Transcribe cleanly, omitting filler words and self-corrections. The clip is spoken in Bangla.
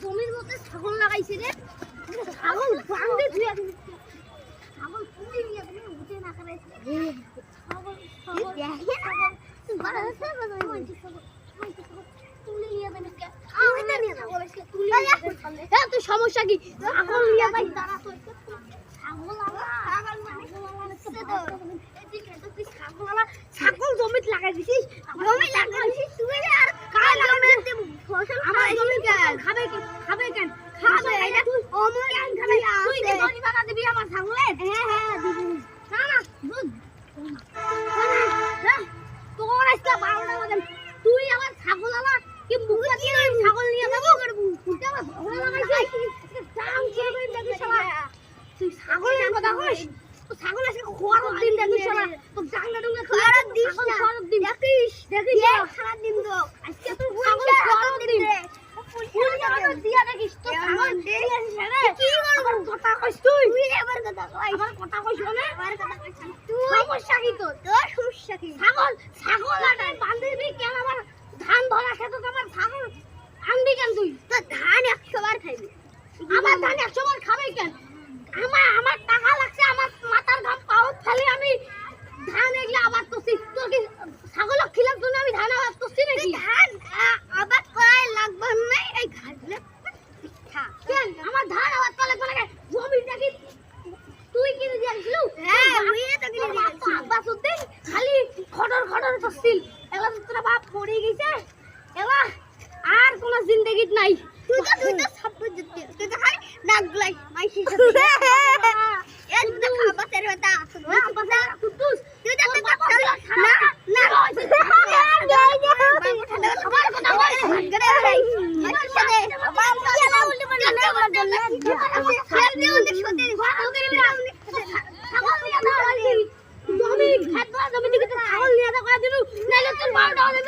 জমির মধ্যে ছাগল লাগাইছে রে ছাগল বান্ধে ধুয়া দিছে ছাগল পুরি নিয়ে তুমি উঠে না করে ছাগল ছাগল দেখে ছাগল বড় আছে বড় ছাগল তুলে নিয়ে যাবে কে ওইটা নিয়ে ছাগল এসে তুলে নিয়ে যাবে হ্যাঁ তুই সমস্যা কি ছাগল নিয়ে যাই দাঁড়া তো ছাগল এদিকে তো তুই ছাগল জমিত লাগাই দিছিস জমি লাগাইছিস তুই আর কাল জমিতে ফসল আমার জমি খাবে কেন খাবে এটা তুই অমর কেন খাবে তুই কি জমি বানা দিবি আমার ছাগলের হ্যাঁ দিবি না না দুধ না তোর আজকে 12টা বাজে তুই আমার ছাগল আলা কি মুখা দিয়ে ছাগল নিয়ে যাব তুই আমার ভালো লাগাইছিস দাম ছেড়ে দেখি শালা তুই ছাগলের কথা কইস তো ছাগল আজকে খোয়ার দিন দেখি শালা তো জাঙ্গা ডুঙ্গা খোয়ার দিন খোয়ার দিন দেখিস সারা দিন তো আজকে তুই ছাগল খোয়ার দিন ফুল জামাটা দিয়া দেখিস তো ছাগল দেই আসিস রে কি করব কথা কইস তুই এবার কথা কই আমার কথা কইস না আমার কথা কইস তুই সমস্যা কি তোর সমস্যা কি ছাগল আটা বান্ধবি কেন আমার ধান ধরা খেত আমার ছাগল আনবি কেন তুই তো ধান 100 বার খাইবি আমার ধান 100 বার খাবে কেন আমার টাকা লাগছে আমার মাথার ঘাম পাও ফেলে আমি ধান এগুলা আবার তোছি তোর কি ছাগল খিলাম জন্য আমি ধান আবার তোছি নাকি ধান আবার করাই লাগবে না এই ঘাটলে কেন আমার ধান আবার করা লাগবে না জমিটা কি তুই কিনে দিয়েছিলু হ্যাঁ আমি তো কিনে দিয়েছি আব্বা সুতে খালি খটর করছিল এলা তোর বাপ পড়ে গেছে এলা আর কোন জিন্দেগি নাই তুই তো সব বুঝতে তুই তো খালি নাগলাই মাইসি সাথে এটা খাবা তেরে বেটা না বাবা কুতুস তুই তো না না জমি খেত জমি দিকে ছাগল নিয়ে যা করে দিলু নাইলে তোর 12টা হবে না